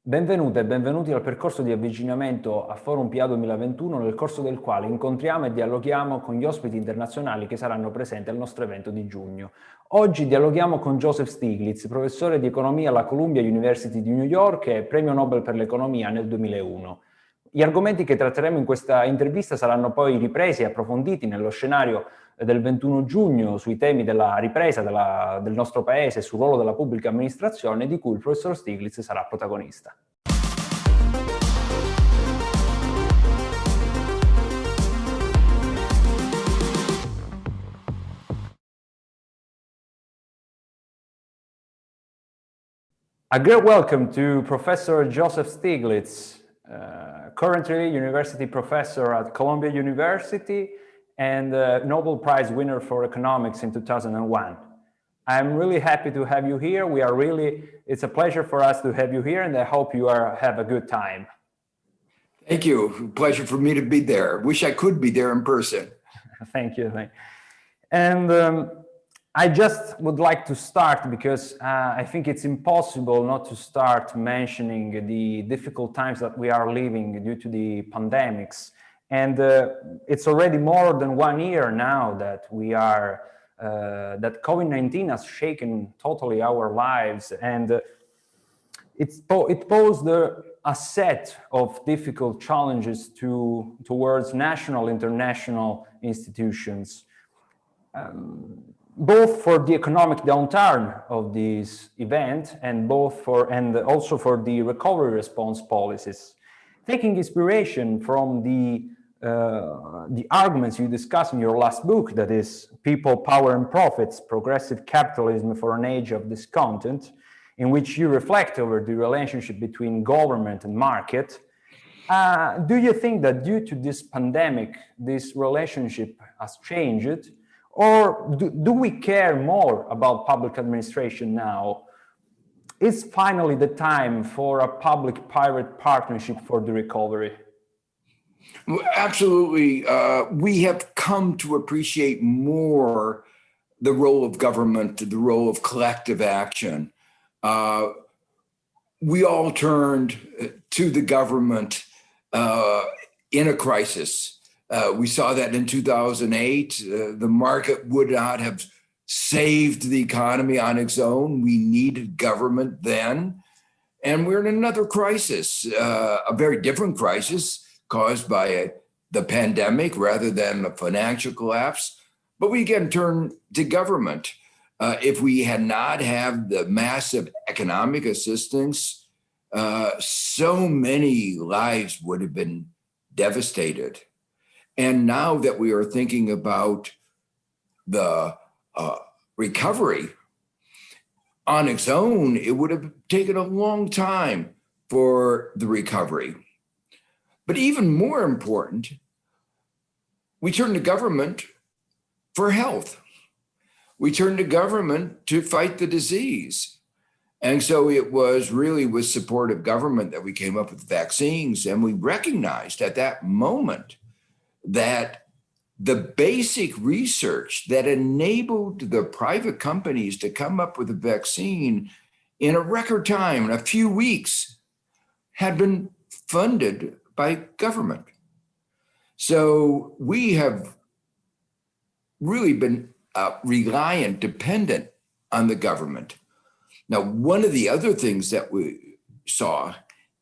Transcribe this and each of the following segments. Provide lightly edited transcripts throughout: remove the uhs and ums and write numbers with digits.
Benvenute e benvenuti al percorso di avvicinamento a Forum PA 2021, nel corso del quale incontriamo e dialoghiamo con gli ospiti internazionali che saranno presenti al nostro evento di giugno. Oggi dialoghiamo con Joseph Stiglitz, professore di economia alla Columbia University di New York e premio Nobel per l'economia nel 2001. Gli argomenti che tratteremo in questa intervista saranno poi ripresi e approfonditi nello scenario del 21 giugno sui temi della ripresa del nostro paese e sul ruolo della pubblica amministrazione, di cui il professor Stiglitz sarà protagonista. A great welcome to Professor Joseph Stiglitz, currently university professor at Columbia University and Nobel Prize winner for economics in 2001. I'm really happy to have you here. It's a pleasure for us to have you here, and I hope you have a good time. Thank you. Pleasure for me to be there. Wish I could be there in person. Thank you. And I just would like to start because I think it's impossible not to start mentioning the difficult times that we are living due to the pandemics. And it's already more than 1 year now that that COVID-19 has shaken totally our lives, and it posed a set of difficult challenges towards national, international institutions, both for the economic downturn of this event and also for the recovery response policies. Taking inspiration from the arguments you discuss in your last book, that is People, Power and Profits, Progressive Capitalism for an Age of Discontent, in which you reflect over the relationship between government and market, do you think that due to this pandemic, this relationship has changed? Or do we care more about public administration now? Is finally the time for a public-private partnership for the recovery? Absolutely. We have come to appreciate more the role of government, the role of collective action. We all turned to the government in a crisis. We saw that in 2008. The market would not have saved the economy on its own. We needed government then. And we're in another crisis, a very different crisis caused by the pandemic rather than a financial collapse. But we again turn to government. If we had not had the massive economic assistance, so many lives would have been devastated. And now that we are thinking about the recovery on its own, it would have taken a long time for the recovery. But even more important, we turn to government for health. We turn to government to fight the disease. And so it was really with support of government that we came up with vaccines. And we recognized at that moment that the basic research that enabled the private companies to come up with a vaccine in a record time, in a few weeks, had been funded by government. So we have really been reliant, dependent on the government. Now, one of the other things that we saw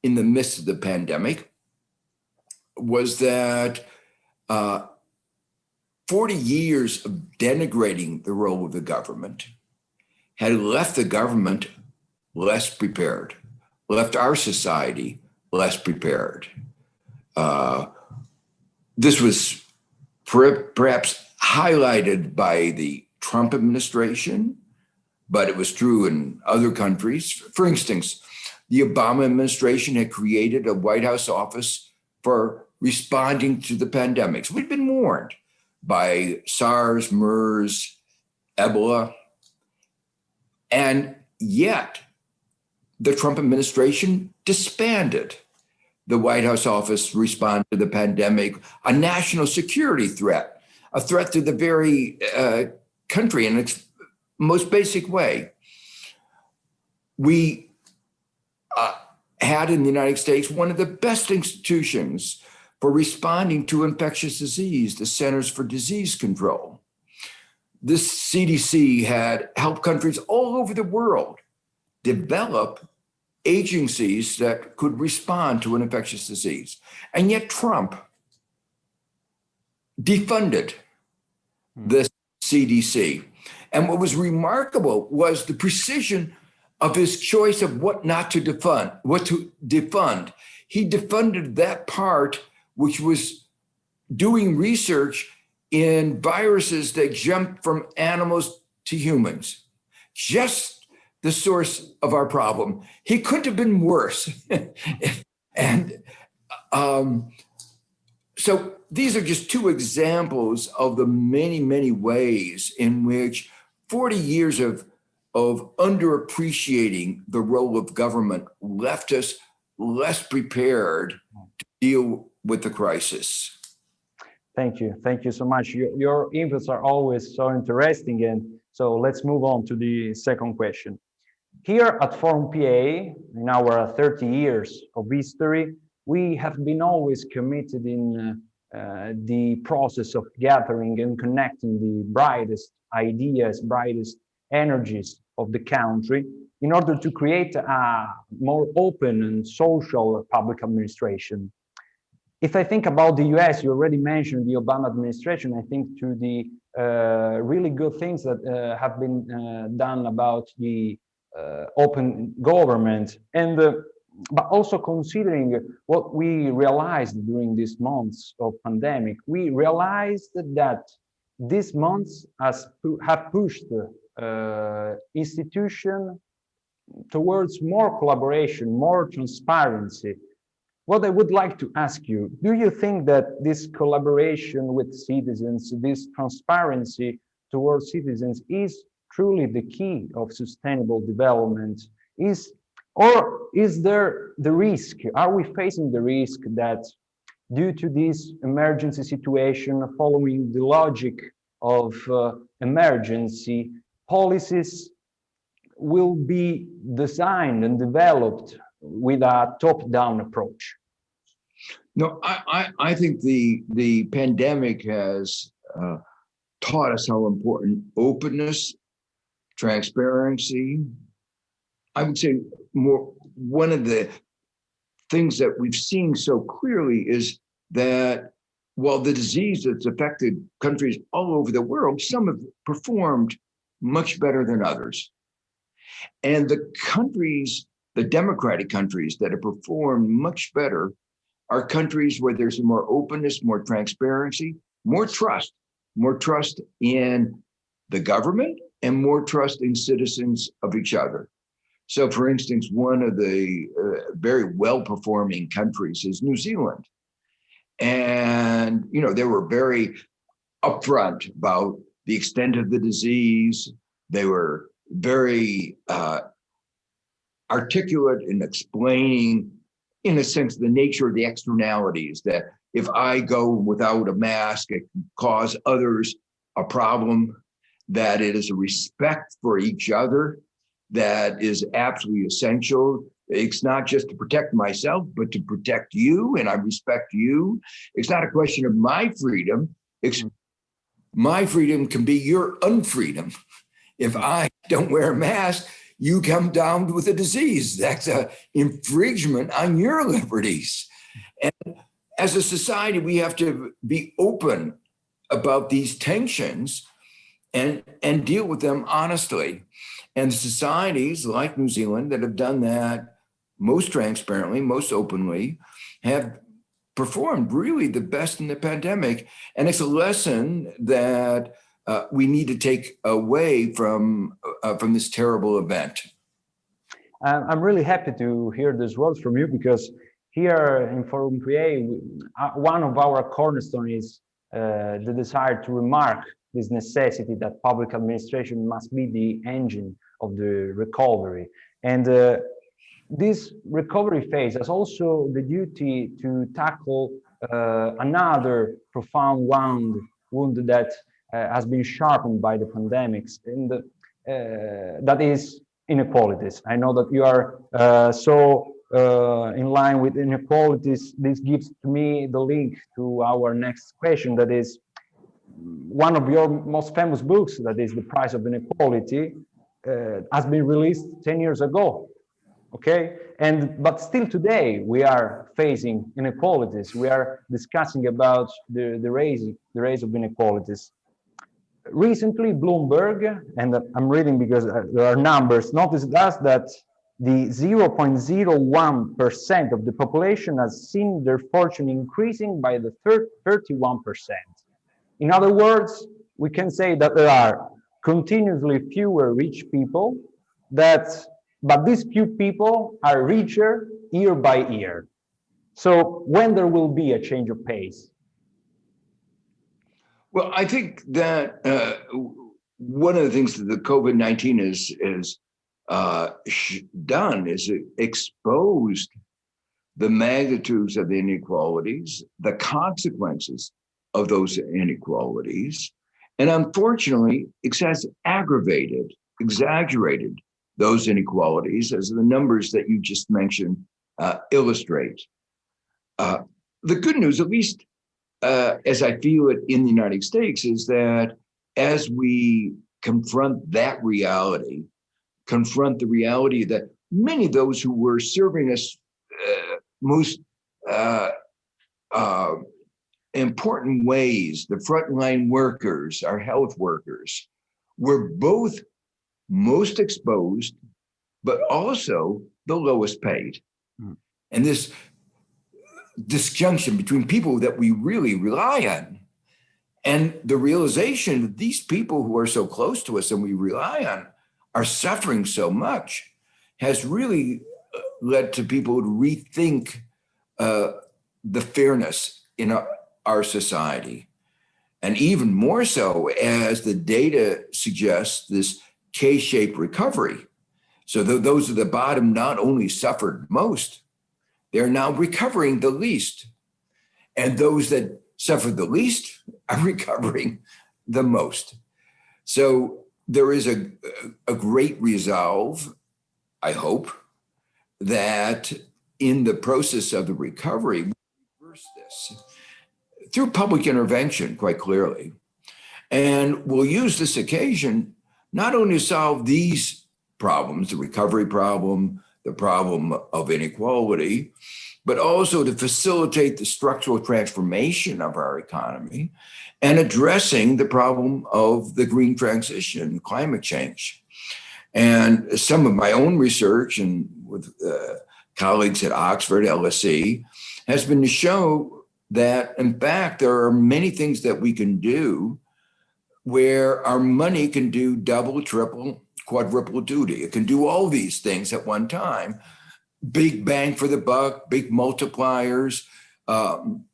in the midst of the pandemic was that 40 years of denigrating the role of the government had left the government less prepared, left our society less prepared. This was perhaps highlighted by the Trump administration, but it was true in other countries. For instance, the Obama administration had created a White House office for responding to the pandemics. We'd been warned by SARS, MERS, Ebola, and yet the Trump administration disbanded the White House office to respond to the pandemic, a national security threat, a threat to the very country in its most basic way. We had in the United States one of the best institutions for responding to infectious disease, the Centers for Disease Control. This CDC had helped countries all over the world develop agencies that could respond to an infectious disease. And yet Trump defunded the CDC. And what was remarkable was the precision of his choice of what not to defund, what to defund. He defunded that part which was doing research in viruses that jumped from animals to humans. Just the source of our problem. He couldn't have been worse. And so these are just two examples of the many, many ways in which 40 years of underappreciating the role of government left us less prepared to deal with the crisis. Thank you so much. Your inputs are always so interesting, and so let's move on to the second question. Here at Forum PA, in our 30 years of history, we have been always committed in the process of gathering and connecting the brightest ideas, brightest energies of the country in order to create a more open and social public administration. If I think about the US, you already mentioned the Obama administration. I think to the really good things that have been done about the open government, and but also considering what we realized during these months of pandemic, we realized that these months have pushed institution towards more collaboration, more transparency. What I would like to ask you, do you think that this collaboration with citizens, this transparency towards citizens is truly the key of sustainable development? Or is there the risk, are we facing the risk that due to this emergency situation, following the logic of emergency, policies will be designed and developed with a top-down approach? No, I think the pandemic has taught us how important openness, transparency, I would say one of the things that we've seen so clearly is that while the disease that's affected countries all over the world, some have performed much better than others. And the countries, the democratic countries that have performed much better are countries where there's more openness, more transparency, more trust in the government and more trust in citizens of each other. So for instance, one of the very well-performing countries is New Zealand. And, you know, they were very upfront about the extent of the disease. They were very articulate in explaining, in a sense, the nature of the externalities, that if I go without a mask, it can cause others a problem, that it is a respect for each other that is absolutely essential. It's not just to protect myself, but to protect you, and I respect you. It's not a question of my freedom. My freedom can be your unfreedom. If I don't wear a mask, you come down with a disease. That's an infringement on your liberties. And as a society, we have to be open about these tensions and deal with them honestly. And societies like New Zealand that have done that most transparently, most openly, have performed really the best in the pandemic. And it's a lesson that we need to take away from this terrible event. I'm really happy to hear these words from you, because here in Forum PA, one of our cornerstones is the desire to remark this necessity that public administration must be the engine of the recovery. And this recovery phase has also the duty to tackle another profound wound that has been sharpened by the pandemics, and that is inequalities. I know that you are so in line with inequalities, this gives to me the link to our next question, that is one of your most famous books, that is The Price of Inequality, has been released 10 years ago. Okay, but still today we are facing inequalities. We are discussing about the rise of inequalities. Recently, Bloomberg, and I'm reading because there are numbers, noticed that the 0.01% of the population has seen their fortune increasing by the 31%. In other words, we can say that there are continuously fewer rich people, but these few people are richer year by year. So when there will be a change of pace? Well, I think that one of the things that the COVID-19 is done is it exposed the magnitudes of the inequalities, the consequences of those inequalities, and unfortunately, it has aggravated, exaggerated those inequalities, as the numbers that you just mentioned illustrate. The good news, at least as I feel it in the United States, is that as we confront that reality, confront the reality that many of those who were serving us most important ways, the frontline workers, our health workers, were both most exposed, but also the lowest paid. And this disjunction between people that we really rely on and the realization that these people who are so close to us and we rely on are suffering so much has really led to people to rethink the fairness in our society. And even more so, as the data suggests, this K-shaped recovery. So those at the bottom not only suffered most, they're now recovering the least. And those that suffered the least are recovering the most. So there is a great resolve, I hope, that in the process of the recovery, we reverse this through public intervention, quite clearly. And we'll use this occasion not only to solve these problems, the recovery problem, the problem of inequality, but also to facilitate the structural transformation of our economy and addressing the problem of the green transition, climate change. And some of my own research and with colleagues at Oxford, LSE, has been to show that, in fact, there are many things that we can do where our money can do double, triple, quadruple duty. It can do all these things at one time. Big bang for the buck, big multipliers. And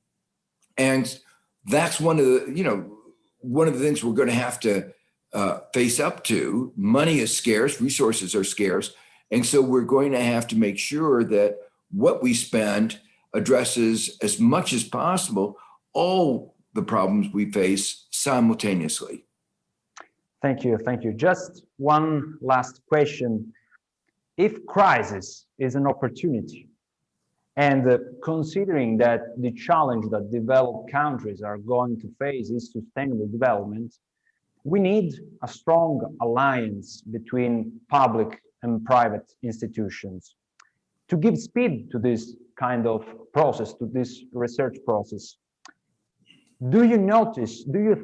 that's one of the things we're going to have to face up to. Money is scarce, resources are scarce. And so we're going to have to make sure that what we spend addresses as much as possible all the problems we face simultaneously. Thank you. Just one last question. If crisis is an opportunity, and considering that the challenge that developed countries are going to face is sustainable development, we need a strong alliance between public and private institutions to give speed to this kind of process, to this research process. Do you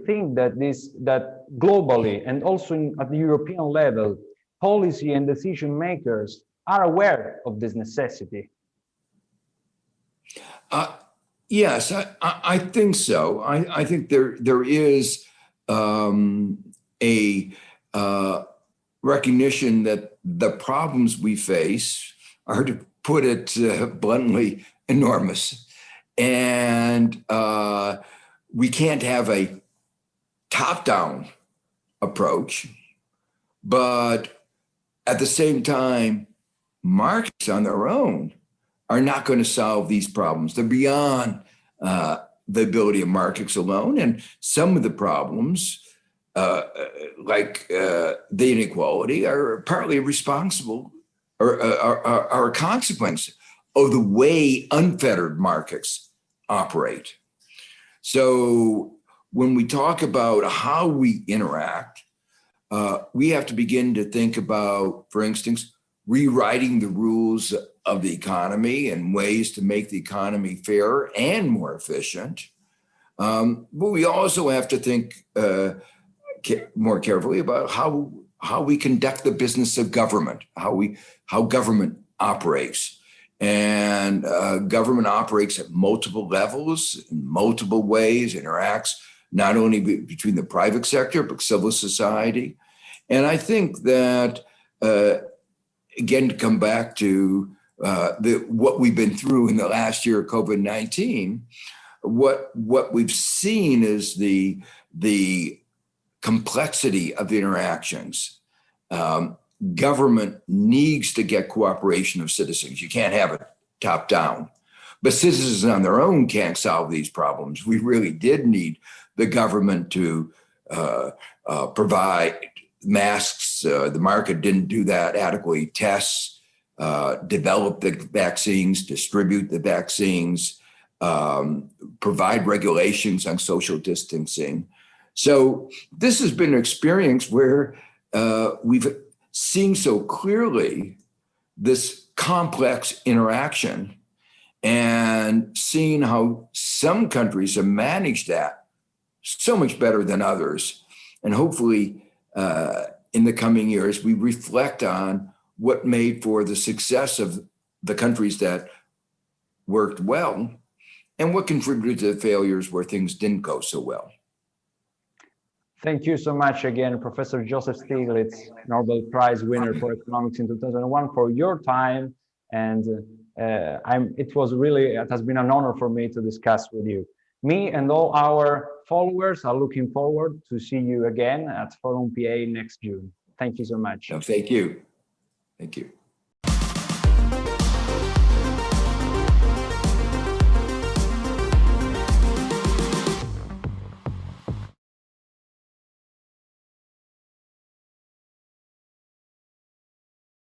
think that globally and also at the European level, policy and decision makers are aware of this necessity? Yes, I think so. I think there is a recognition that the problems we face are, to put it bluntly, enormous. And we can't have a top-down approach, but at the same time, markets on their own are not going to solve these problems. They're beyond the ability of markets alone. And some of the problems, like the inequality, are partly responsible or are a consequence of the way unfettered markets operate. So when we talk about how we interact, we have to begin to think about, for instance, rewriting the rules of the economy and ways to make the economy fairer and more efficient. But we also have to think more carefully about how we conduct the business of government, how government operates. And government operates at multiple levels, in multiple ways, interacts not only between the private sector, but civil society. And I think that, again, to come back to what we've been through in the last year of COVID-19, what we've seen is the complexity of interactions. Government needs to get cooperation of citizens. You can't have it top down. But citizens on their own can't solve these problems. We really did need the government to provide masks. The market didn't do that adequately. Tests, develop the vaccines, distribute the vaccines, provide regulations on social distancing. So this has been an experience where we've seen so clearly this complex interaction and seeing how some countries have managed that so much better than others. And hopefully in the coming years, we reflect on what made for the success of the countries that worked well and what contributed to the failures where things didn't go so well. Thank you so much again, Professor Joseph Stiglitz, Nobel Prize winner for economics in 2001, for your time. And it has been an honor for me to discuss with you. Me and all our followers are looking forward to see you again at Forum PA next June. Thank you so much. No, thank you. Thank you.